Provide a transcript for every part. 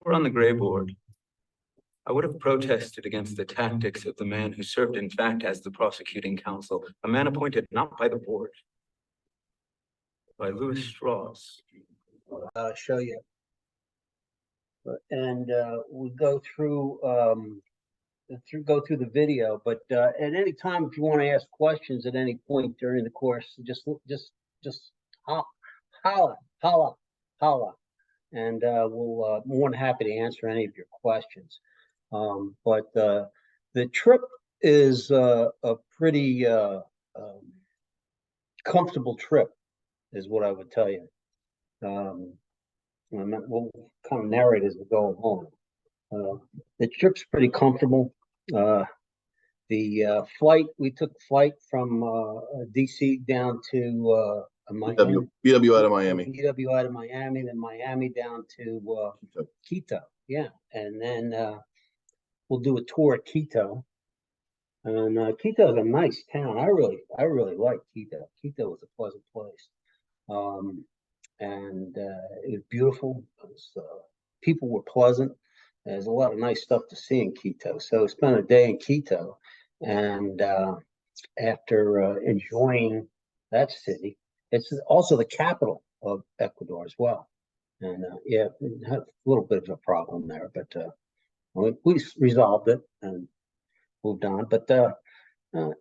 were on the gray board, I would have protested against the tactics of the man who served, in fact, as the prosecuting counsel, a man appointed not by the board, by Louis Strauss. I'll show you. And we go through the video, but at any time, if you want to ask questions at any point during the course, just holla, and we'll more than happy to answer any of your questions. But the trip is a pretty comfortable trip, is what I would tell you. We'll kind of narrate as we go along. The trip's pretty comfortable. The flight, we took flight from DC down to Miami. BW out of Miami. BW out of Miami, then Miami down to Quito. Yeah, and then we'll do a tour at Quito. And Quito is a nice town. I really like Quito. Quito was a pleasant place. And it was beautiful. People were pleasant. There's a lot of nice stuff to see in Quito. So spent a day in Quito, and after enjoying that city, it's also the capital of Ecuador as well. And yeah, it had a little bit of a problem there, but we resolved it and moved on. But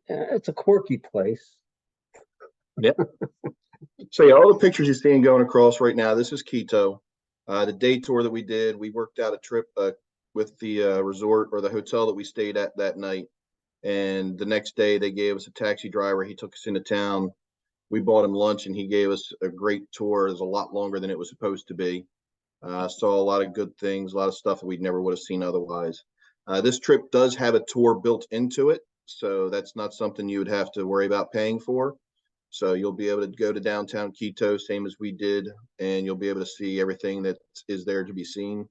it's a quirky place. Yeah. So yeah, all the pictures you're seeing going across right now, this is Quito. The day tour that we did, we worked out a trip with the resort or the hotel that we stayed at that night. And the next day they gave us a taxi driver. He took us into town. We bought him lunch and he gave us a great tour. It was a lot longer than it was supposed to be. Saw a lot of good things, a lot of stuff that we never would have seen otherwise. This trip does have a tour built into it. So that's not something you would have to worry about paying for. So you'll be able to go to downtown Quito, same as we did, and you'll be able to see everything that is there to be seen.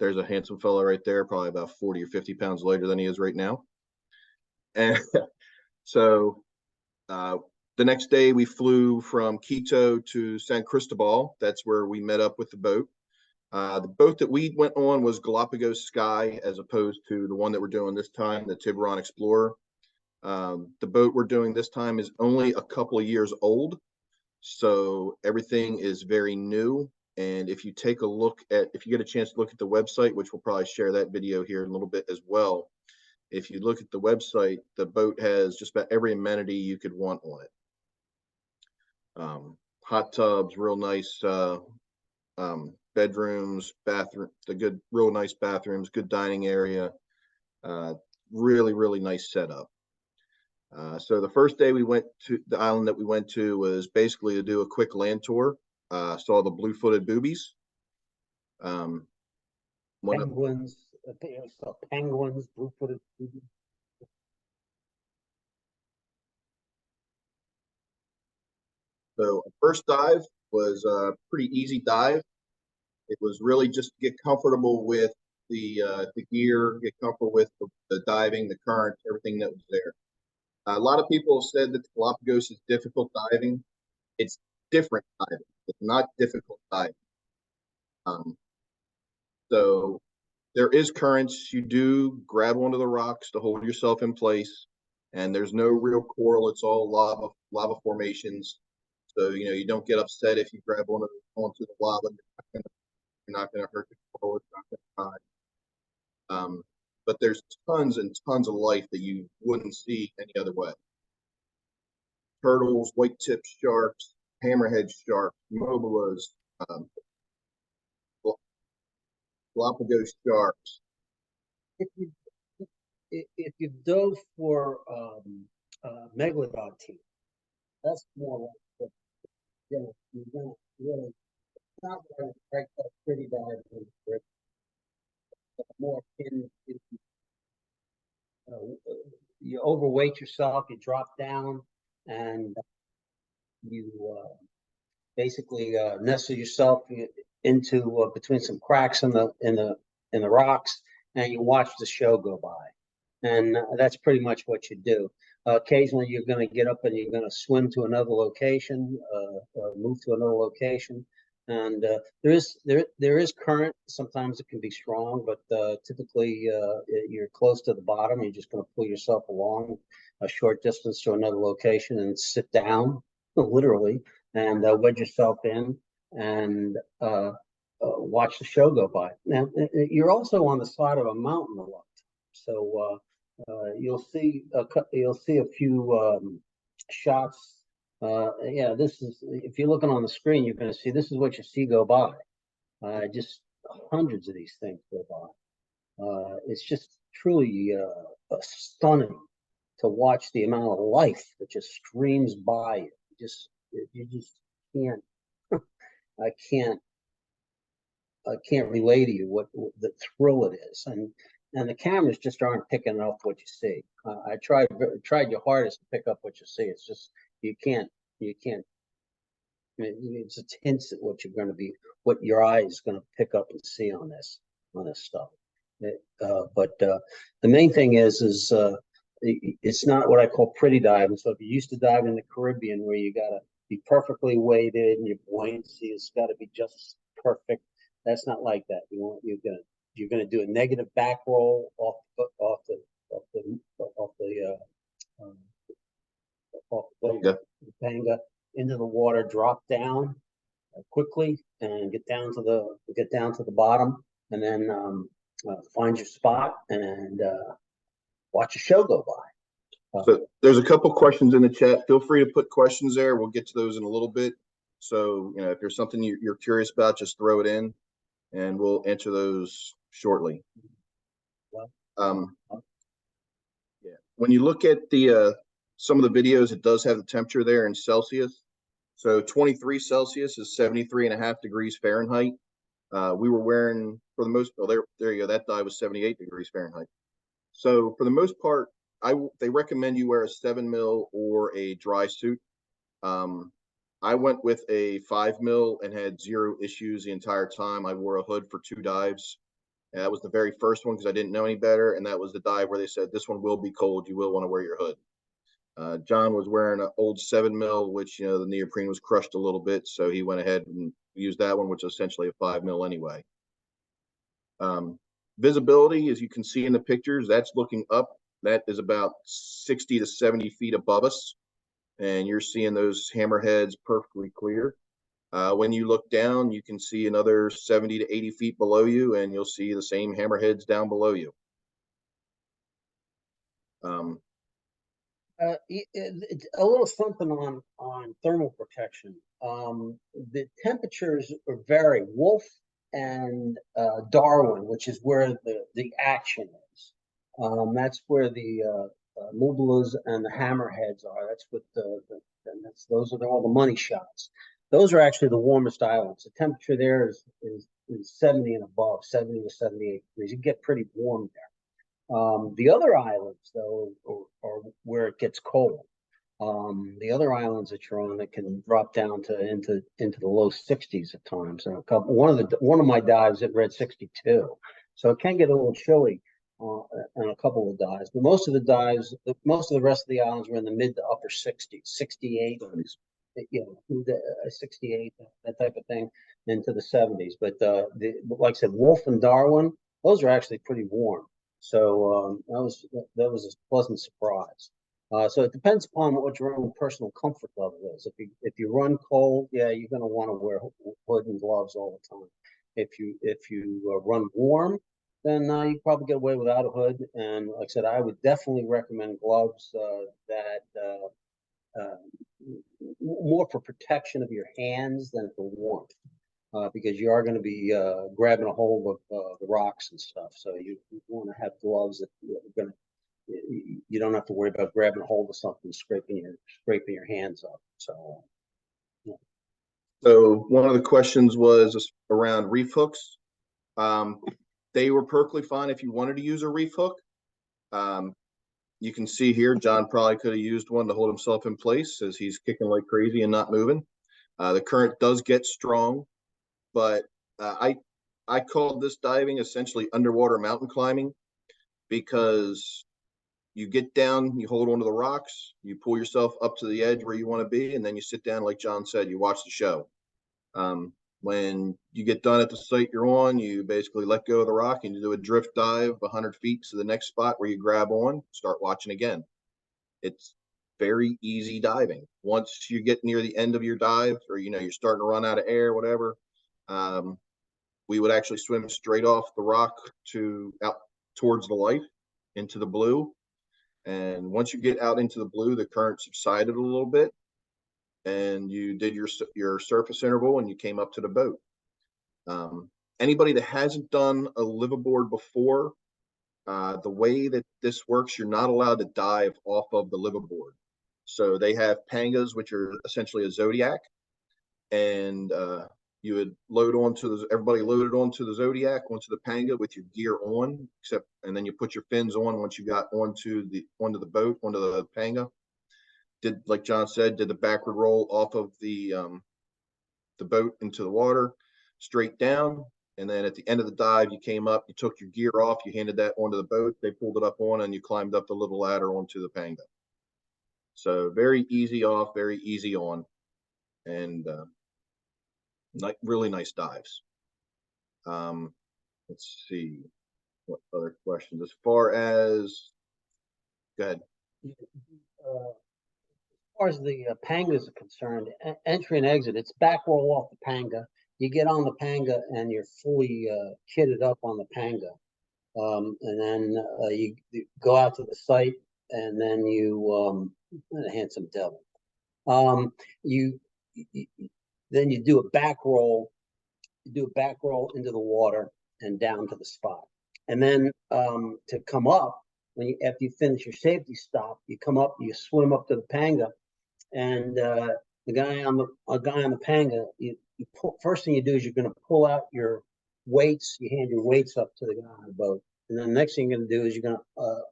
There's a handsome fellow right there, probably about 40 or 50 pounds lighter than he is right now. And so the next day we flew from Quito to San Cristobal. That's where we met up with the boat. The boat that we went on was Galapagos Sky, as opposed to the one that we're doing this time, the Tiburon Explorer. The boat we're doing this time is only a couple of years old, so everything is very new. And if you take a look at, if you get a chance to look at the website, which we'll probably share that video here in a little bit as well. If you look at the website, the boat has just about every amenity you could want on it. Hot tubs, real nice bedrooms, bathroom, real nice bathrooms, good dining area, really, really nice setup. So the first day we went to the island that we went to was basically to do a quick land tour. Saw the blue-footed boobies. Penguins, penguins, blue-footed boobies. So first dive was a pretty easy dive. It was really just to get comfortable with the gear, get comfortable with the diving, the current, everything that was there. A lot of people have said that the Galapagos is difficult diving. It's different diving. It's not difficult diving. So there is currents. You do grab onto the rocks to hold yourself in place, and there's no real coral. It's all lava formations. So you don't get upset if you grab onto the lava. You're not going to hurt the coral. It's not going to die. But there's tons and tons of life that you wouldn't see any other way. Turtles, white-tip sharks, hammerhead sharks, mobilas, Galapagos sharks. If you dove for megalodon teeth, that's more like you're really not going to break that pretty dive for more in you overweight yourself, you drop down, and you basically nestle yourself into between some cracks in the rocks, and you watch the show go by. And that's pretty much what you do. Occasionally, you're going to get up and you're going to swim to another location, or move to another location. And there is current. Sometimes it can be strong, but typically you're close to the bottom. You're just going to pull yourself along a short distance to another location and sit down, literally, and wedge yourself in and watch the show go by. Now you're also on the side of a mountain a lot, so you'll see a few shots. Yeah, this is, if you're looking on the screen, you're going to see, this is what you see go by. Just hundreds of these things go by. It's just truly stunning to watch the amount of life that just streams by you. You just can't, I can't, I can't relay to you what the thrill it is. And the cameras just aren't picking up what you see. I tried your hardest to pick up what you see. It's just, you can't. It's hints at what you're going to be, what your eye is going to pick up and see on this stuff. But the main thing is it's not what I call pretty diving. So if you're used to diving in the Caribbean, where you got to be perfectly weighted and your buoyancy has got to be just perfect, that's not like that. You're gonna do a negative back roll off the Panga into the water, drop down quickly and get down to the bottom, and then find your spot and watch a show go by. So there's a couple questions in the chat. Feel free to put questions there. We'll get to those in a little bit. So, if there's something you're curious about, just throw it in and we'll answer those shortly. Yeah. When you look at the some of the videos, it does have the temperature there in Celsius. So 23 Celsius is 73.5 degrees Fahrenheit. We were wearing, for the most, well, there you go. That dive was 78 degrees Fahrenheit. So for the most part, they recommend you wear a 7 mil or a dry suit. I went with a 5 mil and had zero issues the entire time. I wore a hood for 2 dives. And that was the very first one because I didn't know any better. And that was the dive where they said, this one will be cold. You will want to wear your hood. John was wearing an old 7 mil, which, the neoprene was crushed a little bit. So he went ahead and used that one, which is essentially a 5 mil anyway. Visibility, as you can see in the pictures, that's looking up. That is about 60 to 70 feet above us. And you're seeing those hammerheads perfectly clear. When you look down, you can see another 70 to 80 feet below you, and you'll see the same hammerheads down below you. A little something on thermal protection. The temperatures vary. Wolf and Darwin, which is where the action is. That's where the Mubulas and the hammerheads are. That's what those are all the money shots. Those are actually the warmest islands. The temperature there is 70 and above, 70 to 78 degrees. You get pretty warm there. The other islands, though, are where it gets cold. The other islands that you're on, that can drop down into the low 60s at times. And one of my dives, it read 62, so it can get a little chilly on a couple of dives. But most of the rest of the islands were in the mid to upper 60s, 68, 68, that type of thing, into the 70s. But like I said, Wolf and Darwin, those are actually pretty warm. So that was a pleasant surprise. So it depends upon what your own personal comfort level is. If you run cold, yeah, you're going to want to wear hood and gloves all the time. If you run warm, then you probably get away without a hood. And like I said, I would definitely recommend gloves that more for protection of your hands than for warmth. Because you are going to be grabbing a hold of the rocks and stuff. So you want to have gloves that you don't have to worry about grabbing a hold of something, scraping your hands up. So, yeah. So one of the questions was around reef hooks. They were perfectly fine if you wanted to use a reef hook. You can see here, John probably could have used one to hold himself in place as he's kicking like crazy and not moving. The current does get strong, but I called this diving essentially underwater mountain climbing, because you get down, you hold onto the rocks, you pull yourself up to the edge where you want to be, and then you sit down, like John said, you watch the show. When you get done at the site you're on, you basically let go of the rock and you do a drift dive 100 feet to the next spot where you grab on, start watching again. It's very easy diving. Once you get near the end of your dive, or you're starting to run out of air, whatever, we would actually swim straight off the rock to out towards the light into the blue. And once you get out into the blue, the current subsided a little bit, and you did your surface interval, and you came up to the boat. Anybody that hasn't done a liveaboard before, the way that this works, you're not allowed to dive off of the liveaboard. So they have pangas, which are essentially a Zodiac, and you would everybody loaded onto the Zodiac, onto the panga with your gear on, and then you put your fins on once you got onto the boat, onto the panga. Did, like John said, did the backward roll off of the boat into the water, straight down. And then at the end of the dive, you came up, you took your gear off, you handed that onto the boat, they pulled it up on, and you climbed up the little ladder onto the panga. So very easy off, very easy on, and really nice dives. Let's see, what other questions? As far as, go ahead. As far as the pangas are concerned, entry and exit, it's back roll off the panga. You get on the panga and you're fully kitted up on the panga. And then you go out to the site, and then you, handsome devil. Then you do a back roll. You do a back roll into the water and down to the spot. And then to come up, after you finish your safety stop, you come up, you swim up to the panga, and the guy on the panga, first thing you do is you're going to pull out your weights. You hand your weights up to the guy on the boat, and then the next thing you're going to do is you're going to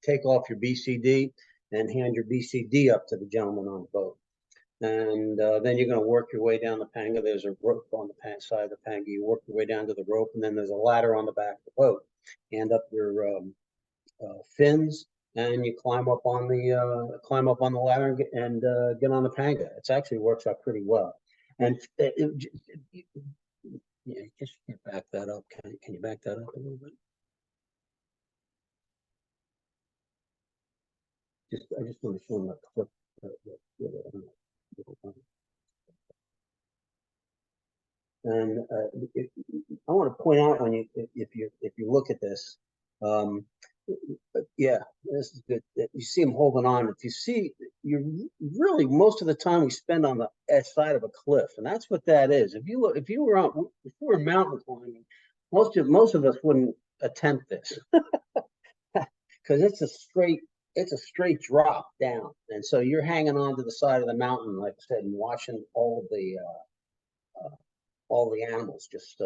take off your BCD and hand your BCD up to the gentleman on the boat. And then you're going to work your way down the panga. There's a rope on the side of the panga. You work your way down to the rope, and then there's a ladder on the back of the boat. Hand up your fins, and you climb up on the ladder and get on the panga. It actually works out pretty well. And just back that up. Can you back that up a little bit? I just want to show them the clip. And I want to point out if you look at this, yeah, this is good. You see him holding on. If you see, you're really, most of the time we spend on the side of a cliff, and that's what that is. If you were mountain climbing, most of us wouldn't attempt this because it's a straight drop down, and so you're hanging on to the side of the mountain, like I said, and watching all the animals, just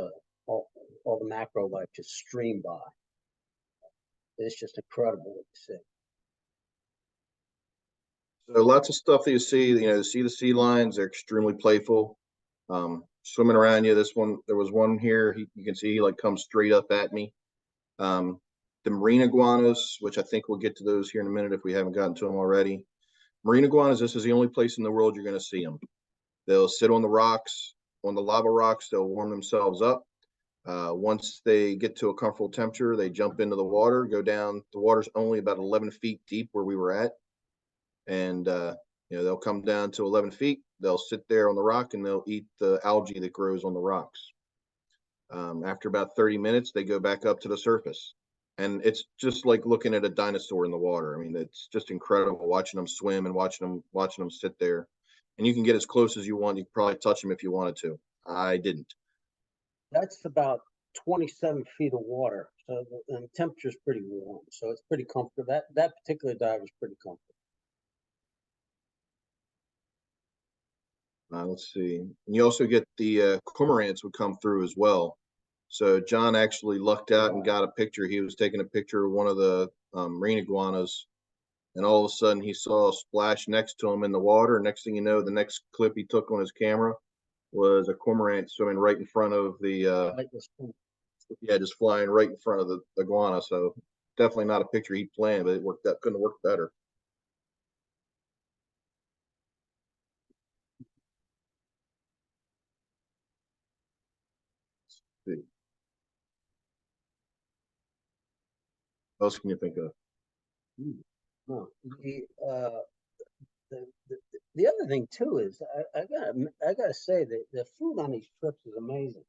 all the macro life just stream by. It's just incredible to see. So lots of stuff that you see, to see the sea lions, they're extremely playful. Swimming around you. There was one here, you can see he comes straight up at me. The marine iguanas, which I think we'll get to those here in a minute if we haven't gotten to them already. Marine iguanas, this is the only place in the world you're going to see them. They'll sit on the rocks, on the lava rocks, they'll warm themselves up. Once they get to a comfortable temperature, they jump into the water, go down. The water's only about 11 feet deep where we were at. And, they'll come down to 11 feet. They'll sit there on the rock and they'll eat the algae that grows on the rocks. After about 30 minutes, they go back up to the surface. And it's just like looking at a dinosaur in the water. I mean, it's just incredible watching them swim and watching them sit there. And you can get as close as you want. You can probably touch them if you wanted to. I didn't. That's about 27 feet of water, so the temperature is pretty warm, so it's pretty comfortable. That particular dive is pretty comfortable. Let's see. And you also get the cormorants would come through as well. So John actually lucked out and got a picture. He was taking a picture of one of the marine iguanas, and all of a sudden he saw a splash next to him in the water. Next thing you know, the next clip he took on his camera was a cormorant swimming right in front of the just flying right in front of the iguana. So definitely not a picture he planned, but it worked out. Couldn't have worked better. else can you think of? No, the, the, the other thing too is I gotta say that the food on these trips is amazing.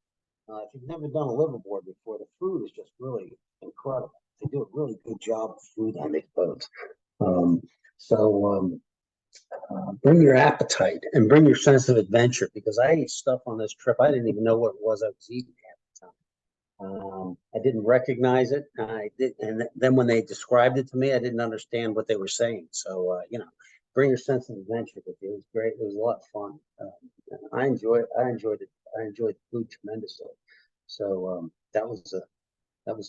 If you've never done a liverboard before, the food is just really incredible. They do a really good job of food on these boats. Um, so bring your appetite and bring your sense of adventure, because I ate stuff on this trip I didn't even know what it was I was eating half the time. I didn't recognize it. And then when they described it to me, I didn't understand what they were saying. So bring your sense of adventure with you. It was great. It was a lot of fun. I enjoyed it. I enjoyed the food tremendously. So that was a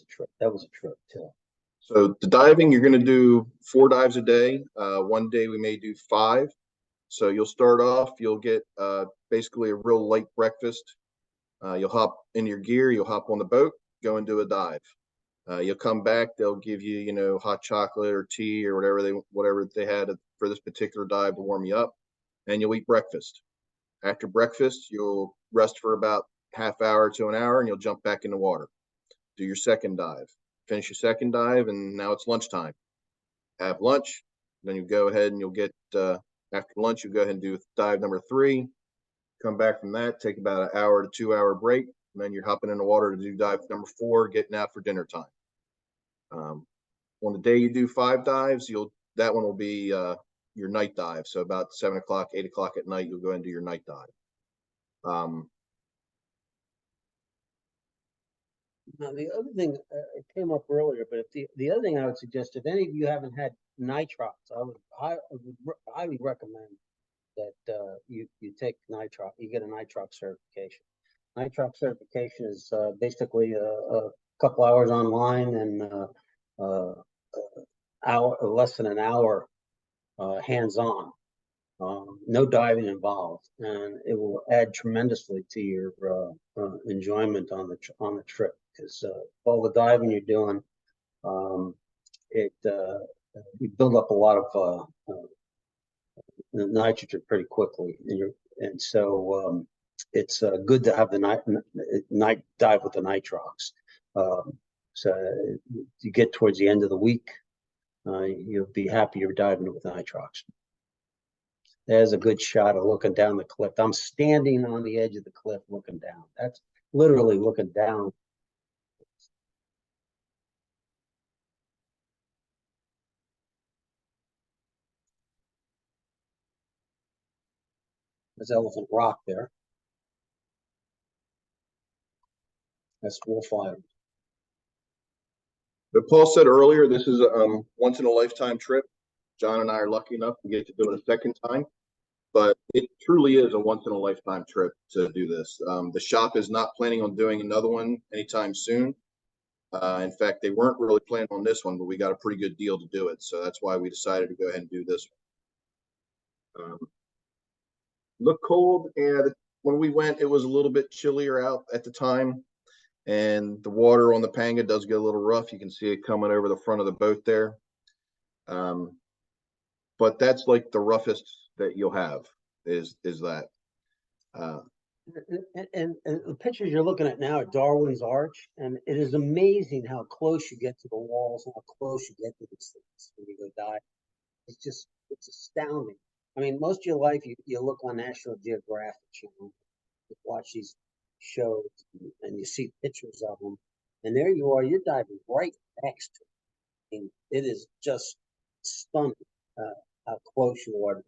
trip. That was a trip too. So the diving, you're going to do 4 dives a day. One day we may do 5. So you'll start off, you'll get basically a real light breakfast. You'll hop in your gear, you'll hop on the boat, go and do a dive. You'll come back, they'll give you, hot chocolate or tea or whatever they had for this particular dive to warm you up, and you'll eat breakfast. After breakfast, you'll rest for about half hour to an hour, and you'll jump back in the water. Do your second dive. Finish your second dive, and now it's lunchtime. Have lunch, then you go ahead and you'll get after lunch, you go ahead and do dive number 3. Come back from that, take about an hour to 2 hour break, and then you're hopping in the water to do dive number 4, getting out for dinner time. On the day you do 5 dives, that one will be your night dive. So about 7 o'clock, 8 o'clock at night, you'll go ahead and do your night dive. Now, the other thing, it came up earlier, but if the other thing I would suggest, if any of you haven't had nitrox, I would highly recommend that you take nitrox, you get a nitrox certification. Nitrox certification is basically a couple hours online and less than an hour hands-on. No diving involved, and it will add tremendously to your enjoyment on the trip, because all the diving you're doing, you build up a lot of nitrogen pretty quickly, and so it's good to have the night dive with the nitrox. So you get towards the end of the week, you'll be happy you're diving with nitrox. There's a good shot of looking down the cliff. I'm standing on the edge of the cliff looking down. That's literally looking down. There's Elephant Rock there. That's Wolf Island. But Paul said earlier, this is a once in a lifetime trip. John and I are lucky enough to get to do it a second time, but it truly is a once in a lifetime trip to do this. The shop is not planning on doing another one anytime soon. In fact, they weren't really planning on this one, but we got a pretty good deal to do it. So that's why we decided to go ahead and do this one. Look cold. Yeah, when we went, it was a little bit chillier out at the time. And the water on the Panga does get a little rough. You can see it coming over the front of the boat there. But that's like the roughest that you'll have is that. And the pictures you're looking at now at Darwin's Arch, and it is amazing how close you get to the walls, how close you get to these things when you go dive. It's astounding. I mean, most of your life you look on National Geographic Channel, you watch these shows, and you see pictures of them, and there you are, you're diving right next to it. I mean, it is just stunning how close you are to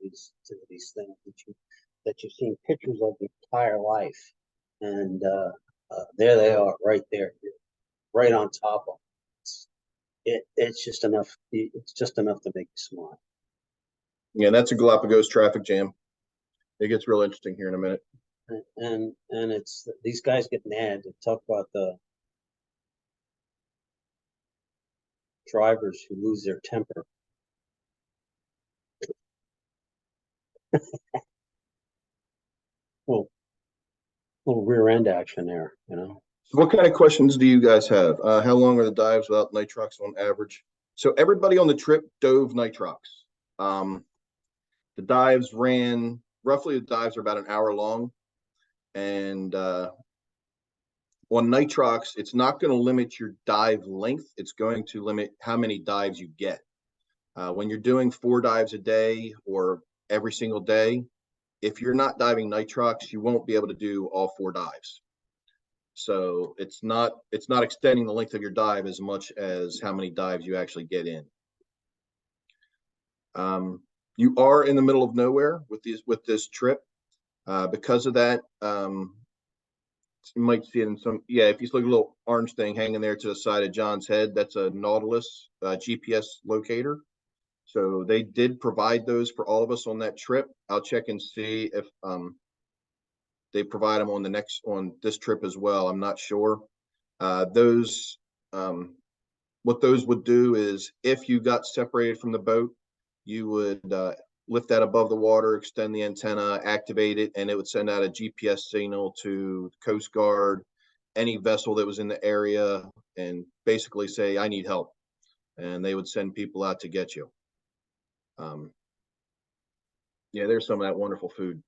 these things that you've seen pictures of your entire life, and there they are, right there, right on top of it. It's just enough. It's just enough to make you smile. Yeah, that's a Galapagos traffic jam. It gets real interesting here in a minute. And it's these guys get mad to talk about the drivers who lose their temper. Well, little rear end action there, So what kind of questions do you guys have? How long are the dives without nitrox on average? So everybody on the trip dove nitrox. The dives ran roughly. The dives are about an hour long, and on nitrox, it's not going to limit your dive length. It's going to limit how many dives you get. When you're doing 4 dives a day or every single day, if you're not diving nitrox, you won't be able to do all 4 dives. So it's not extending the length of your dive as much as how many dives you actually get in. You are in the middle of nowhere with this trip. Because of that, you might see it in some, if you look at a little orange thing hanging there to the side of John's head, that's a Nautilus GPS locator. So they did provide those for all of us on that trip. I'll check and see if they provide them on this trip as well. I'm not sure. What those would do is if you got separated from the boat, you would lift that above the water, extend the antenna, activate it, and it would send out a GPS signal to the Coast Guard, any vessel that was in the area, and basically say, I need help. And they would send people out to get you. There's some of that wonderful food.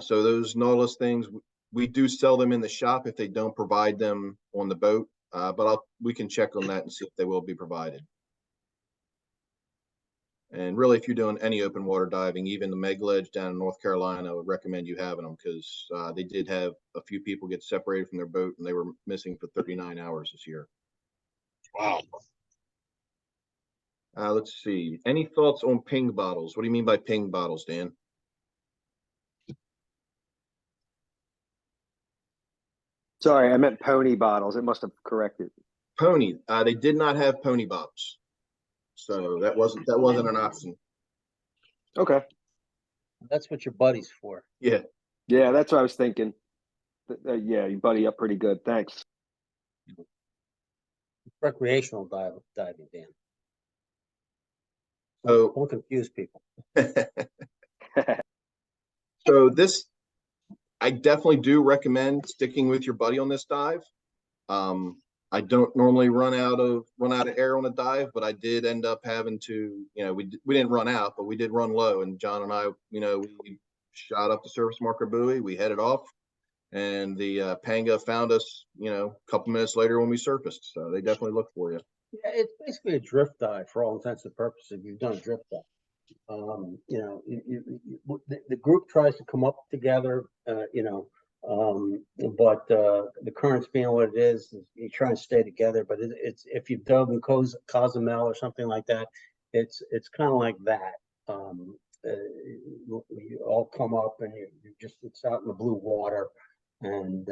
So those Nautilus things, we do sell them in the shop if they don't provide them on the boat, but we can check on that and see if they will be provided. And really, if you're doing any open water diving, even the Meg Ledge down in North Carolina, I would recommend you having them, because they did have a few people get separated from their boat and they were missing for 39 hours this year. Wow. Let's see. Any thoughts on ping bottles? What do you mean by ping bottles, Dan? Sorry, I meant pony bottles. It must have corrected. Pony. They did not have pony bottles, so that wasn't an option. Okay. That's what your buddy's for. Yeah. Yeah, that's what I was thinking. Yeah, you buddy up pretty good. Thanks. Recreational diving, Dan. So Don't confuse people. So this, I definitely do recommend sticking with your buddy on this dive. I don't normally run out of air on a dive, but I did end up having to, we didn't run out, but we did run low. And John and I, we shot up the surface marker buoy, we headed off, and the panga found us, a couple minutes later when we surfaced. So they definitely look for you. Yeah, it's basically a drift dive for all intents and purposes. You've done a drift dive. The group tries to come up together, but the currents being what it is you try and stay together. But it's if you've dove in Cozumel or something like that, it's kind of like that. You all come up and it's out in the blue water, and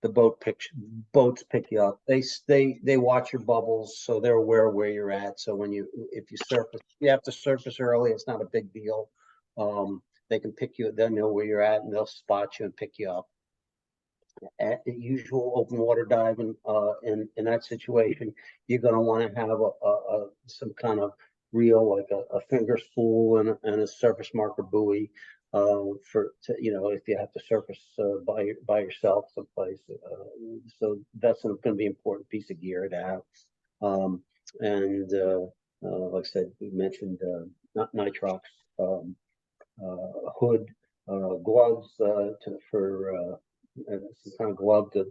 the boats pick you up. They watch your bubbles, so they're aware where you're at. So if you surface, you have to surface early. It's not a big deal. They can pick you. They'll know where you're at, and they'll spot you and pick you up. At the usual open water diving, in that situation, you're going to want to have some kind of reel, like a finger spool and a surface marker buoy. If you have to surface by yourself someplace, so that's going to be an important piece of gear to have. Like I said, we mentioned nitrox, hood, gloves for some kind of glove to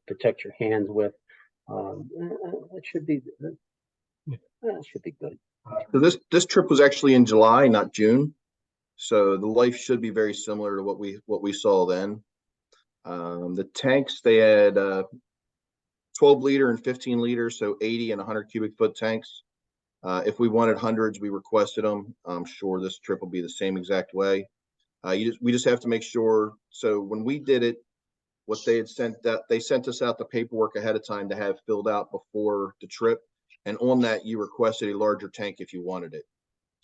protect your hands with. It should be good. So this trip was actually in July, not June. So the life should be very similar to what we saw then. The tanks, they had 12 liter and 15 liters, so 80 and 100 cubic foot tanks. If we wanted hundreds, we requested them. I'm sure this trip will be the same exact way. We just have to make sure. So when we did it, what they sent us out the paperwork ahead of time to have filled out before the trip, and on that you requested a larger tank if you wanted it.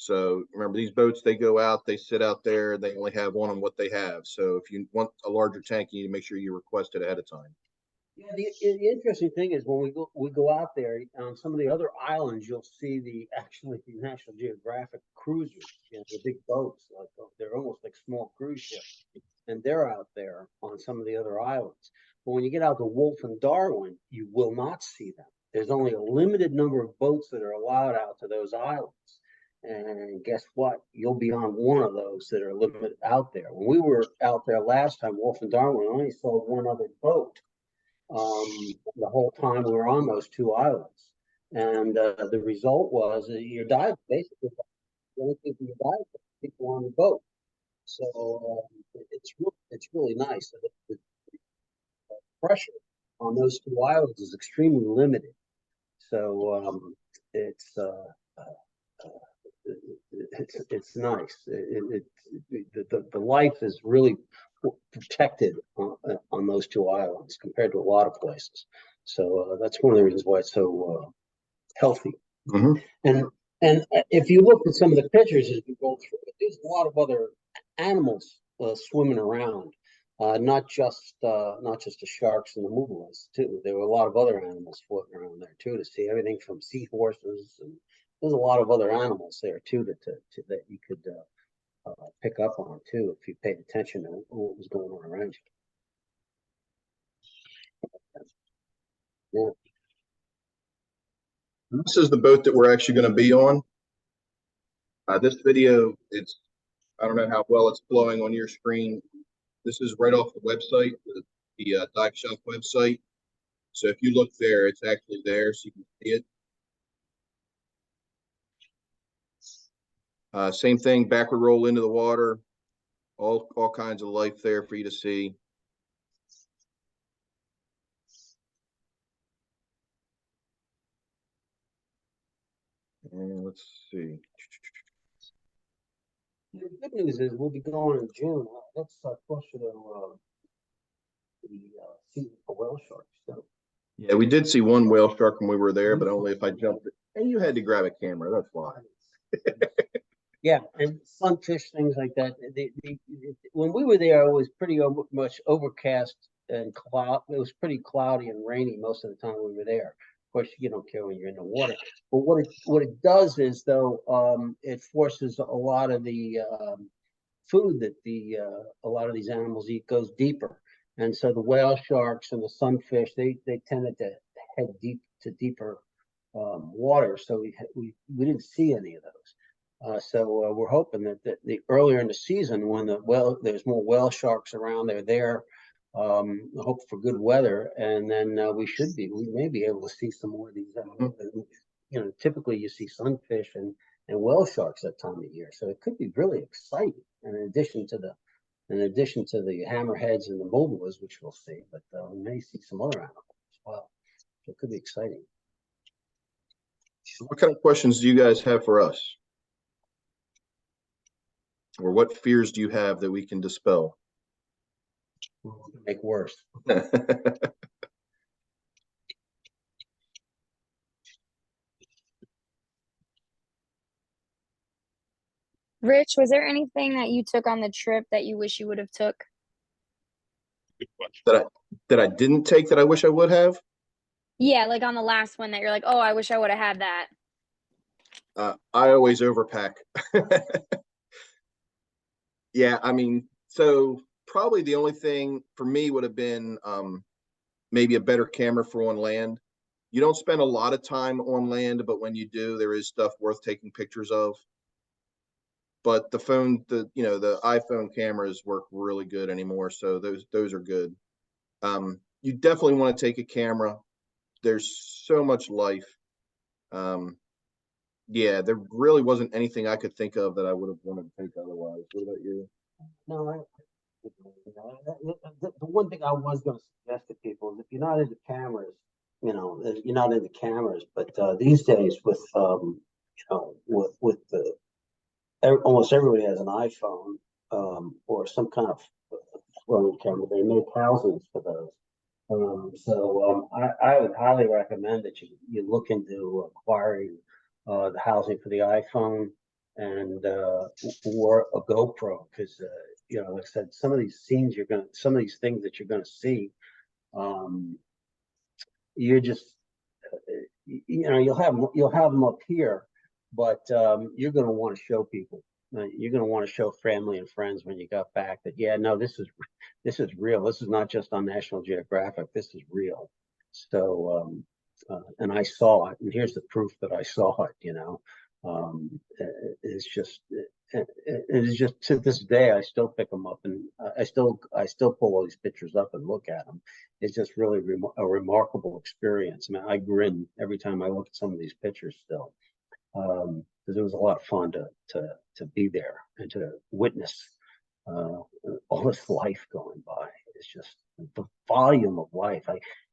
So remember, these boats, they go out, they sit out there, they only have one on what they have. So if you want a larger tank, you need to make sure you request it ahead of time. Yeah, the interesting thing is when we go out there on some of the other islands, you'll see the National Geographic cruisers, the big boats, like they're almost like small cruise ships, and they're out there on some of the other islands. But when you get out to Wolf and Darwin, you will not see them. There's only a limited number of boats that are allowed out to those islands. And guess what? You'll be on one of those that are limited out there. When we were out there last time, Wolf and Darwin, we only saw one other boat the whole time we were on those two islands. And the result was that your dive basically, the only people you dive with are people on the boat. So it's really nice. The pressure on those two islands is extremely limited. So it's nice. The life is really protected on those two islands compared to a lot of places. So that's one of the reasons why it's so healthy. Mhm. And if you look at some of the pictures as we go through it, there's a lot of other animals swimming around. Not just the sharks and the mubelas too. There were a lot of other animals floating around there too to see. Everything from seahorses, and there's a lot of other animals there too that you could pick up on too if you paid attention to what was going on around you. Yeah. This is the boat that we're actually going to be on. This video, I don't know how well it's flowing on your screen. This is right off the website, the Dive Shop website. So if you look there, it's actually there, so you can see it. Same thing, backward roll into the water, all kinds of life there for you to see. And let's see. The good news is we'll be going in June. That's closer to the season for whale sharks. So. Yeah, we did see one whale shark when we were there, but only if I jumped it. And you had to grab a camera, that's why. Yeah, and sunfish, things like that. When we were there, it was pretty much overcast and cloud. It was pretty cloudy and rainy most of the time we were there. Of course, you don't care when you're in the water. But what it does is, though, it forces a lot of the food that a lot of these animals eat goes deeper. And so the whale sharks and the sunfish, they tended to head deeper water. So we didn't see any of those. So we're hoping that the earlier in the season, when there's more whale sharks around, they're there. Hope for good weather, and then we may be able to see some more of these. Typically you see sunfish and whale sharks that time of year, so it could be really exciting. And in addition to the hammerheads and the mobilas, which we'll see, but we may see some other animals as well. So it could be exciting. So what kind of questions do you guys have for us? Or what fears do you have that we can dispel? Make worse. Rich, was there anything that you took on the trip that you wish you would have took? that I didn't take that I wish I would have? Yeah, like on the last one that you're like, oh, I wish I would have had that. I always overpack. Yeah, I mean, so probably the only thing for me would have been maybe a better camera for on land. You don't spend a lot of time on land, but when you do, there is stuff worth taking pictures of. But the iPhone cameras work really good anymore, so those are good. You definitely want to take a camera. There's so much life. Yeah, there really wasn't anything I could think of that I would have wanted to take otherwise. What about you? No, the one thing I was going to suggest to people is if you're not into cameras, you're not into cameras. But these days, with almost everybody has an iPhone or some kind of phone camera. They make housings for those. I would highly recommend that you look into acquiring the housing for the iPhone and or a GoPro, because like I said, some of these things that you're gonna see, you're just you'll have them up here, but you're gonna want to show people. You're going to want to show family and friends when you got back that, yeah, no, this is real. This is not just on National Geographic. This is real. So, and I saw it, and here's the proof that I saw it. It's just, it is just to this day, I still pick them up and I still pull all these pictures up and look at them. It's just really a remarkable experience. I mean, I grin every time I look at some of these pictures still. Because it was a lot of fun to be there and to witness all this life going by. It's just the volume of life.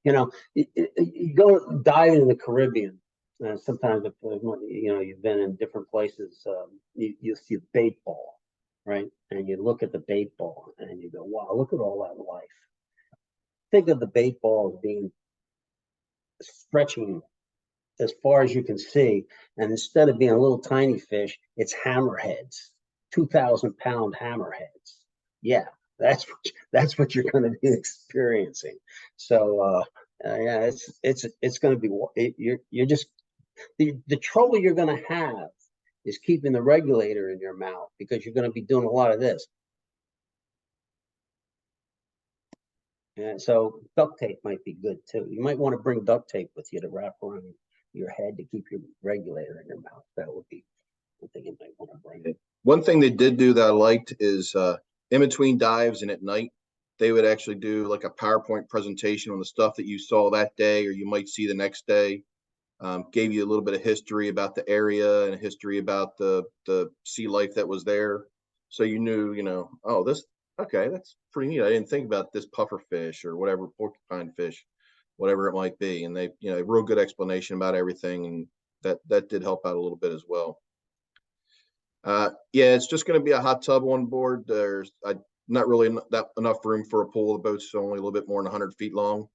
You go diving in the Caribbean, and sometimes if you've been in different places, you see a bait ball, right? And you look at the bait ball and you go, wow, look at all that life. Think of the bait ball as being stretching as far as you can see, and instead of being a little tiny fish, it's hammerheads, 2,000-pound hammerheads. Yeah, that's what you're going to be experiencing. So yeah, it's going to be you're just the trouble you're going to have is keeping the regulator in your mouth because you're going to be doing a lot of this. And so duct tape might be good too. You might want to bring duct tape with you to wrap around your head to keep your regulator in your mouth. That would be one thing you might want to bring. One thing they did do that I liked is in between dives and at night, they would actually do like a PowerPoint presentation on the stuff that you saw that day or you might see the next day. Gave you a little bit of history about the area and history about the sea life that was there. So you knew, oh, okay, that's pretty neat. I didn't think about this puffer fish or whatever, porcupine fish, whatever it might be. And they, real good explanation about everything. And that did help out a little bit as well. Yeah, it's just going to be a hot tub on board. There's not really enough room for a pool. The boat's only a little bit more than 100 feet long.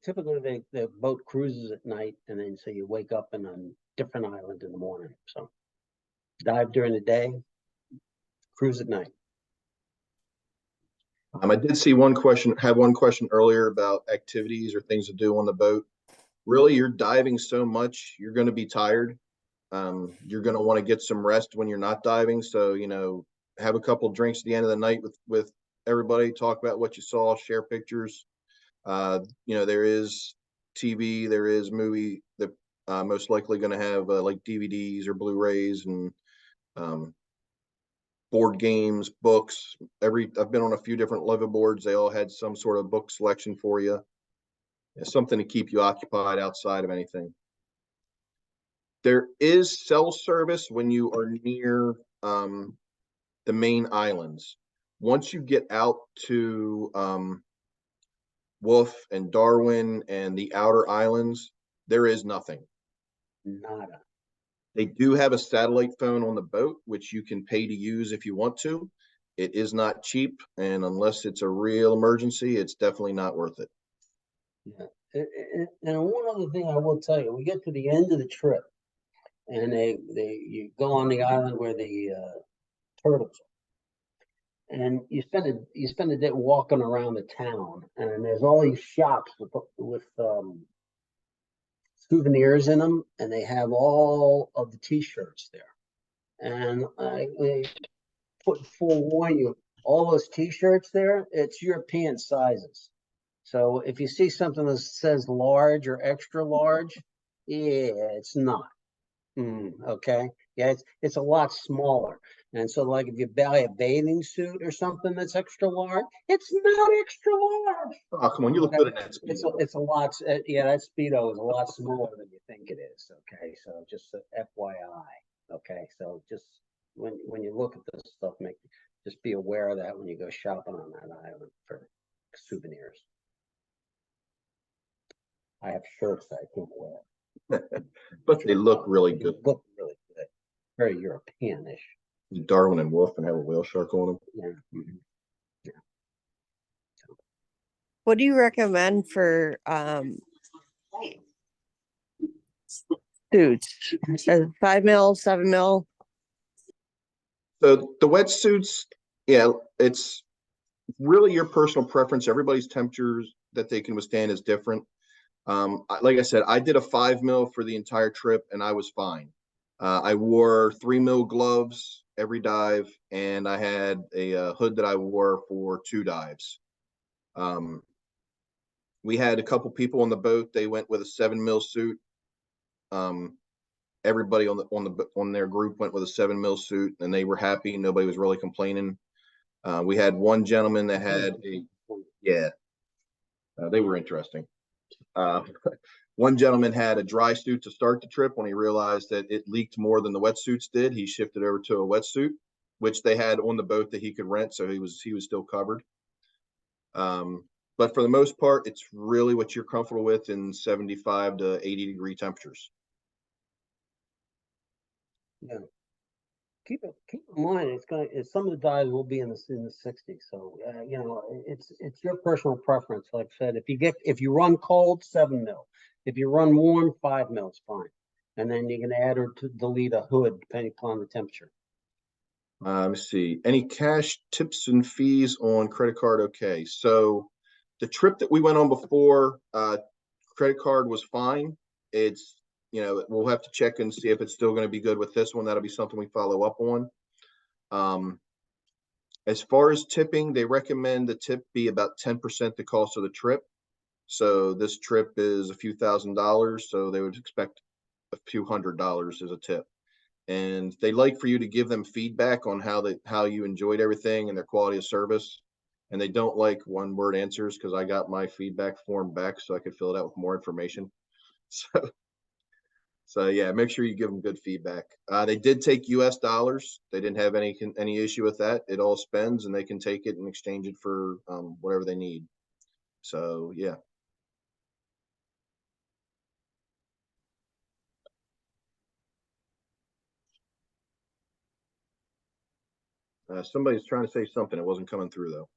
Typically the boat cruises at night, and then so you wake up in a different island in the morning. So dive during the day, cruise at night. I did see one question earlier about activities or things to do on the boat. Really, you're diving so much, you're going to be tired. You're going to want to get some rest when you're not diving. So, have a couple drinks at the end of the night with everybody, talk about what you saw, share pictures. There is TV, there is movie that most likely going to have like DVDs or Blu-rays and board games, books. I've been on a few different liveaboards. They all had some sort of book selection for you. It's something to keep you occupied outside of anything. There is cell service when you are near the main islands. Once you get out to Wolf and Darwin and the outer islands, there is nothing. Nada. They do have a satellite phone on the boat, which you can pay to use if you want to. It is not cheap, and unless it's a real emergency, it's definitely not worth it. Yeah. And one other thing I will tell you, we get to the end of the trip, and you go on the island where the turtles are, and you spend a day walking around the town, and there's all these shops with souvenirs in them, and they have all of the T-shirts there. And I forewarn you, all those T-shirts there, it's European sizes. So if you see something that says large or extra large, yeah, it's not. Okay, yeah, it's a lot smaller. And so, like, if you buy a bathing suit or something that's extra large, it's not extra large. Oh, come on, you look good in that Speedo. It's a lot. Yeah, that Speedo is a lot smaller than you think it is. Okay, so just FYI. Okay, so just when you look at this stuff, just be aware of that when you go shopping on that island for souvenirs. I have shirts that I can't wear. But they look really good. Look really good. Very European-ish. Darwin and Wolf and have a whale shark on them. Yeah. Yeah. What do you recommend for suits? 5 mil, 7 mil? So the wetsuits, yeah, it's really your personal preference. Everybody's temperatures that they can withstand is different. Like I said, I did a 5 mil for the entire trip and I was fine. I wore 3 mil gloves every dive, and I had a hood that I wore for 2 dives. We had a couple people on the boat. They went with a 7 mil suit. everybody on their group went with a 7 mil suit, and they were happy. Nobody was really complaining. We had one gentleman that had they were interesting. One gentleman had a dry suit to start the trip. When he realized that it leaked more than the wetsuits did, he shifted over to a wetsuit, which they had on the boat that he could rent, so he was still covered. But for the most part, it's really what you're comfortable with in 75 to 80 degree temperatures. Yeah. Keep in mind, some of the dives will be in the 60s. So, you know, it's your personal preference. Like I said, if you run cold, 7 mil. If you run warm, 5 mil is fine. And then you can add or delete a hood depending upon the temperature. Let's see. Any cash tips and fees on credit card? Okay. So the trip that we went on before, credit card was fine. It's, you know, we'll have to check and see if it's still going to be good with this one. That'll be something we follow up on. As far as tipping, they recommend the tip be about 10% the cost of the trip. So this trip is a few $1,000s, so they would expect a few $100s as a tip. And they like for you to give them feedback on how you enjoyed everything and their quality of service. And they don't like one-word answers, because I got my feedback form back so I could fill it out with more information. So yeah, make sure you give them good feedback. They did take US dollars. They didn't have any issue with that. It all spends, and they can take it and exchange it for whatever they need. So yeah. Somebody's trying to say something. It wasn't coming through though.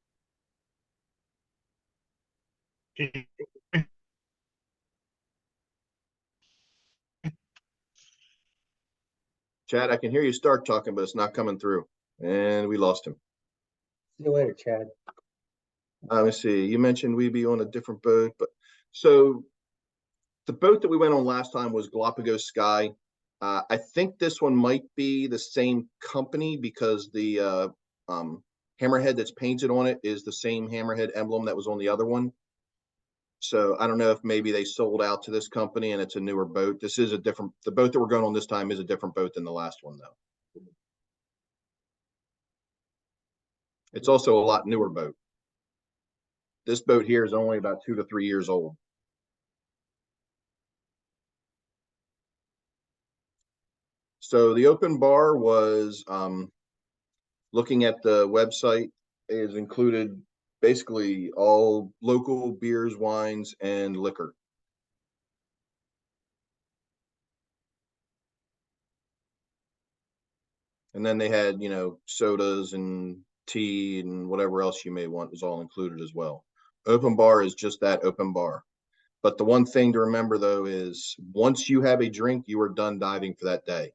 Chad, I can hear you start talking, but it's not coming through. And we lost him. See you later, Chad. Let me see. You mentioned we'd be on a different boat, but so the boat that we went on last time was Galapagos Sky. I think this one might be the same company, because the hammerhead that's painted on it is the same hammerhead emblem that was on the other one. So I don't know if maybe they sold out to this company and it's a newer boat. This is the boat that we're going on this time is a different boat than the last one though. It's also a lot newer boat. This boat here is only about 2 to 3 years old. So the open bar was, looking at the website, is included basically all local beers, wines, and liquor. And then they had, you know, sodas and tea and whatever else you may want was all included as well. Open bar is just that, open bar. But the one thing to remember though is once you have a drink, you are done diving for that day.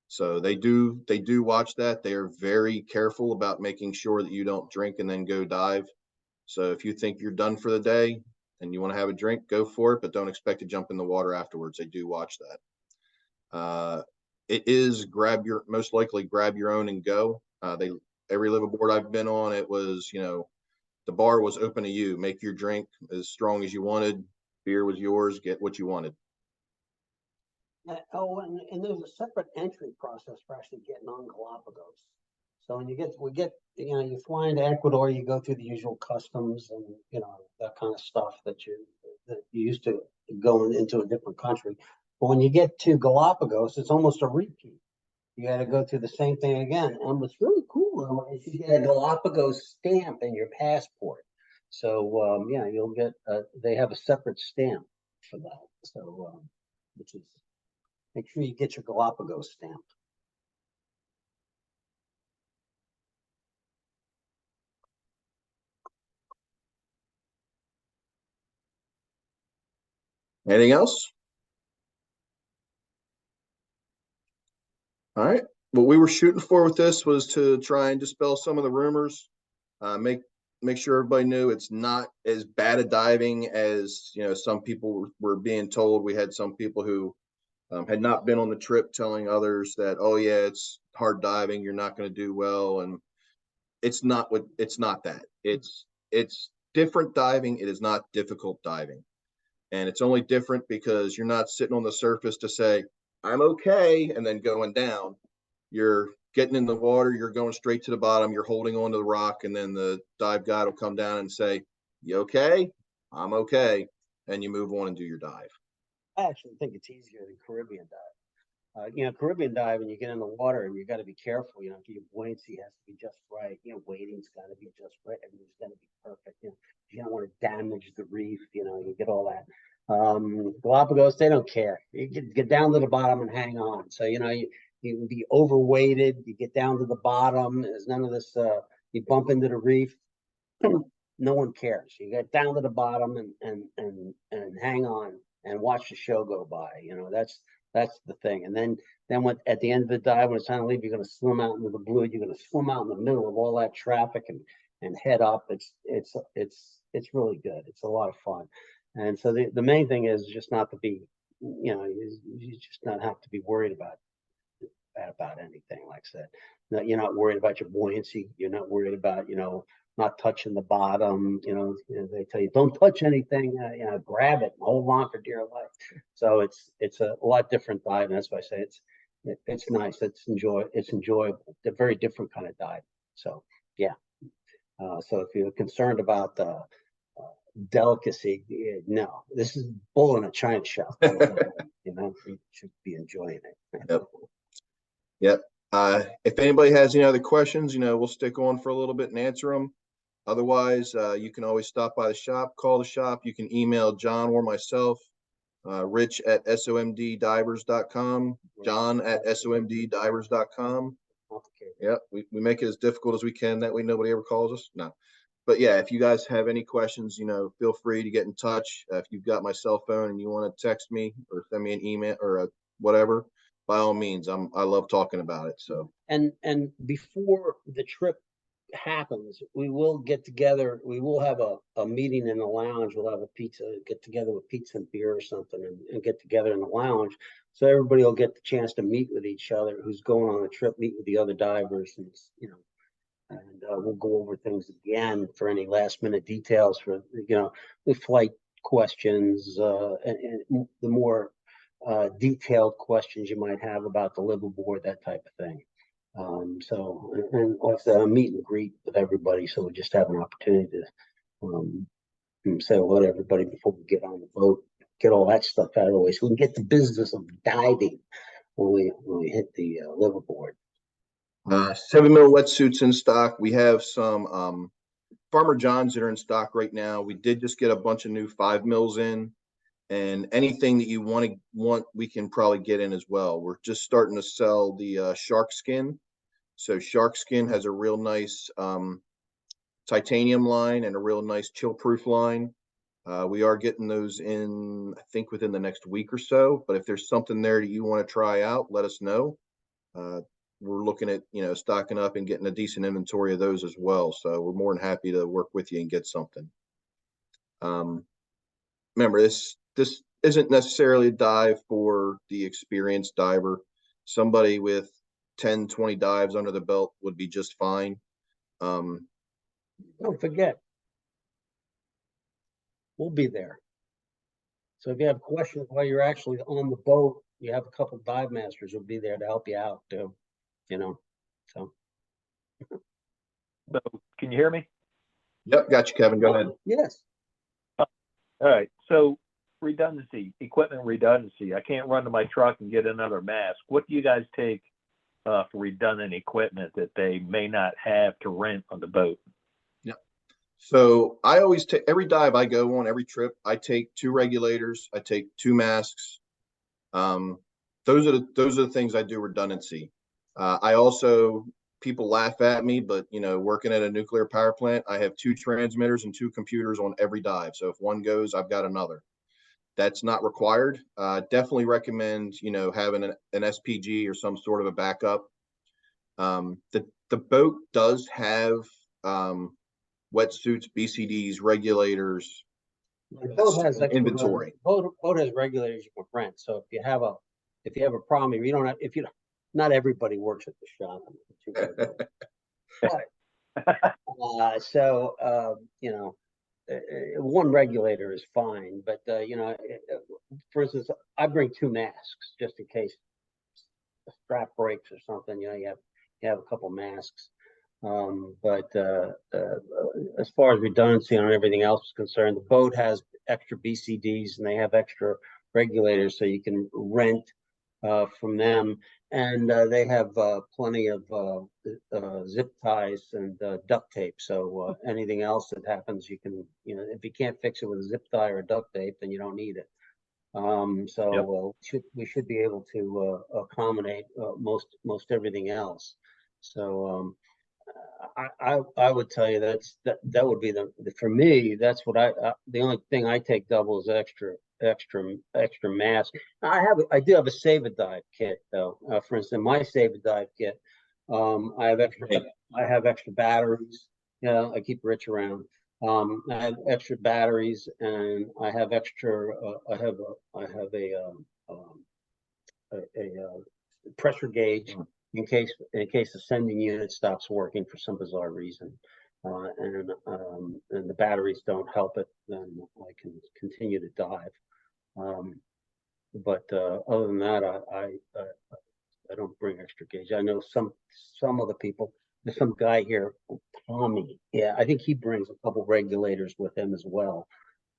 So they do watch that. They are very careful about making sure that you don't drink and then go dive. So if you think you're done for the day and you want to have a drink, go for it, but don't expect to jump in the water afterwards. They do watch that. It is most likely grab your own and go. Every liveaboard I've been on, it was, you know, the bar was open to you. Make your drink as strong as you wanted. Beer was yours. Get what you wanted. Oh, and there's a separate entry process for actually getting on Galapagos. So when you know, you fly into Ecuador, you go through the usual customs and, you know, that kind of stuff that you used to going into a different country. But when you get to Galapagos, it's almost a repeat. You got to go through the same thing again. And what's really cool is you get a Galapagos stamp in your passport. So yeah, you'll get they have a separate stamp for that. So which is, make sure you get your Galapagos stamp. Anything else? All right. What we were shooting for with this was to try and dispel some of the rumors, make sure everybody knew it's not as bad at diving as, you know, some people were being told. We had some people who had not been on the trip telling others that, oh yeah, it's hard diving, you're not going to do well. And it's not that. It's different diving. It is not difficult diving. And it's only different because you're not sitting on the surface to say, I'm okay, and then going down. You're getting in the water, you're going straight to the bottom, you're holding on to the rock, and then the dive guide will come down and say, you okay? I'm okay. And you move on and do your dive. I actually think it's easier than Caribbean dive. Caribbean dive, when you get in the water, and you got to be careful. Your buoyancy has to be just right. Weighting's got to be just right. Everything's got to be perfect. You don't want to damage the reef. You get all that. Galapagos, they don't care. You get down to the bottom and hang on. So you be overweighted. You get down to the bottom. There's none of this. You bump into the reef. No one cares. You get down to the bottom and hang on and watch the show go by. That's the thing. And then at the end of the dive, when it's time to leave, you're going to swim out into the blue. You're going to swim out in the middle of all that traffic and head up. It's really good. It's a lot of fun. And so the main thing is just not to be, you just not have to be worried about anything. Like I said, you're not worried about your buoyancy. You're not worried about, not touching the bottom. They tell you don't touch anything. Grab it and hold on for dear life. So it's a lot different dive. And that's why I say it's nice. It's enjoyable. They're very different kind of dive. So yeah. So if you're concerned about the delicacy, no, this is bull in a china shop. You should be enjoying it. Yep. If anybody has any other questions, we'll stick on for a little bit and answer them. Otherwise, you can always stop by the shop, call the shop. You can email John or myself, Rich at somddivers.com, John at somddivers.com. Yep. We make it as difficult as we can. That way nobody ever calls us. No. But yeah, if you guys have any questions, feel free to get in touch. If you've got my cell phone and you want to text me or send me an email or whatever, by all means, I love talking about it. So and before the trip happens, we will get together. We will have a meeting in the lounge. We'll have a get together with pizza and beer or something, and get together in the lounge. So everybody will get the chance to meet with each other who's going on the trip, meet with the other divers, and we'll go over things again for any last minute details for the flight questions and the more detailed questions you might have about the liveaboard, that type of thing. So like I said, a meet and greet with everybody, so we just have an opportunity to say hello to everybody before we get on the boat, get all that stuff out of the way, so we can get the business of diving when we hit the liveaboard. 7 mil wetsuits in stock. We have some Farmer John's that are in stock right now. We did just get a bunch of new 5 mils in, and anything that you want, we can probably get in as well. We're just starting to sell the shark skin. So shark skin has a real nice titanium line and a real nice chill proof line. We are getting those in, I think, within the next week or so. But if there's something there that you want to try out, let us know. We're looking at, stocking up and getting a decent inventory of those as well. So we're more than happy to work with you and get something. Remember, this isn't necessarily a dive for the experienced diver. Somebody with 10, 20 dives under the belt would be just fine. Don't forget, we'll be there. So if you have questions while you're actually on the boat, you have a couple dive masters who'll be there to help you out too. So Can you hear me? Yep, got you, Kevin. Go ahead. yes. All right. So equipment redundancy. I can't run to my truck and get another mask. What do you guys take for redundant equipment that they may not have to rent on the boat? Yep. So I always take, every dive I go on, every trip, I take 2 regulators. I take 2 masks. Those are the things I do redundancy. I also, people laugh at me, but working at a nuclear power plant, I have 2 transmitters and 2 computers on every dive. So if one goes, I've got another. That's not required. Definitely recommend, having an SPG or some sort of a backup. The boat does have wetsuits, BCDs, regulators, Boat has inventory. Boat has regulators you can rent. So if you have a problem, if you don't have, not everybody works at the shop. But, one regulator is fine. But, for instance, I bring 2 masks just in case strap breaks or something, you have a couple masks. But as far as redundancy on everything else is concerned, the boat has extra BCDs and they have extra regulators, so you can rent from them. And they have plenty of zip ties and duct tape. So anything else that happens, you can, if you can't fix it with a zip tie or duct tape, then you don't need it. We should be able to accommodate most everything else. So I would tell you that would be for me, that's what the only thing I take double is extra mask. I do have a save a dive kit though. For instance, my save a dive kit, I have extra batteries. I keep Rich around. I have extra batteries and I have extra. I have a pressure gauge in case the sending unit stops working for some bizarre reason, and the batteries don't help it, then I can continue to dive. But other than that, I don't bring extra gauge. I know some other people. There's some guy here, Tommy. Yeah, I think he brings a couple regulators with him as well,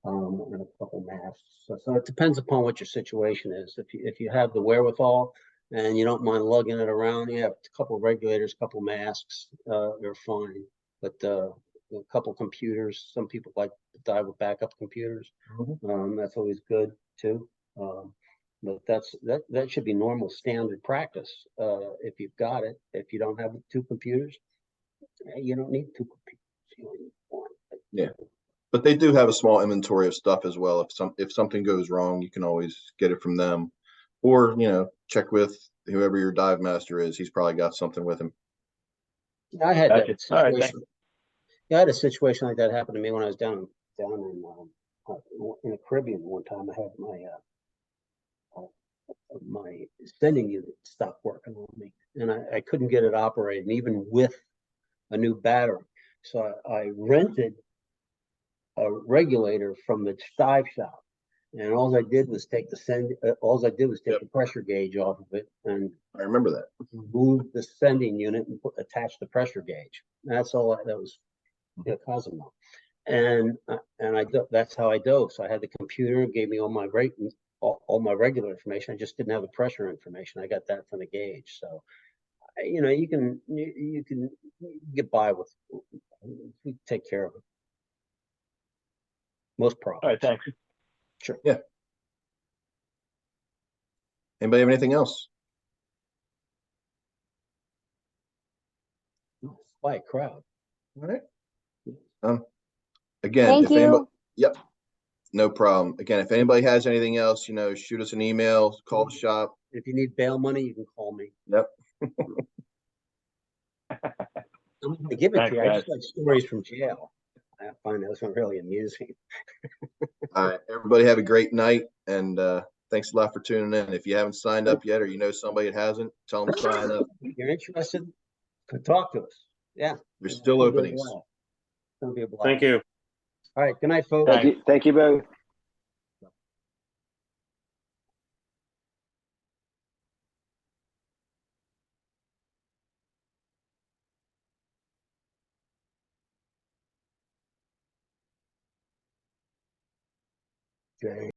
and a couple masks. So it depends upon what your situation is. If you have the wherewithal and you don't mind lugging it around, you have a couple regulators, a couple masks, you're fine. But a couple computers. Some people like to dive with backup computers. That's always good too. But that should be normal standard practice. If you've got it, if you don't have two computers, you don't need two computers. You only need one. Yeah, but they do have a small inventory of stuff as well. If something goes wrong, you can always get it from them, or check with whoever your dive master is. He's probably got something with him. I had Gotcha. that All right, situation. I had a situation like that happen to me when I was down in the Caribbean one time. I had my sending unit stopped working on me, and I couldn't get it operating even with a new battery. So I rented a regulator from the dive shop, and all I did was take the pressure gauge off of it and I remember that. move the sending unit and attach the pressure gauge. That's all. That was Cosmo, and that's how I dove. So I had the computer, gave me all my regular information. I just didn't have the pressure information. I got that from the gauge. So you can get by with. We take care of it. Most problems. All right, thanks. Sure. Yeah. Anybody have anything else? Quiet crowd. All right. Again, Thank if anybody, you. yep, no problem. Again, if anybody has anything else, shoot us an email, call the shop. If you need bail money, you can call me. Yep. I'm going to give it Thanks, to you. I just guys. like stories from jail. I find those one really amusing. All right. Everybody have a great night, and thanks a lot for tuning in. If you haven't signed up yet, or somebody that hasn't, tell them to sign up. If you're interested, talk to us. Yeah. There's still It's gonna be a openings. blast. It's going to be a blast. Thank you. All right. Good night, folks. Thank you both. Jay.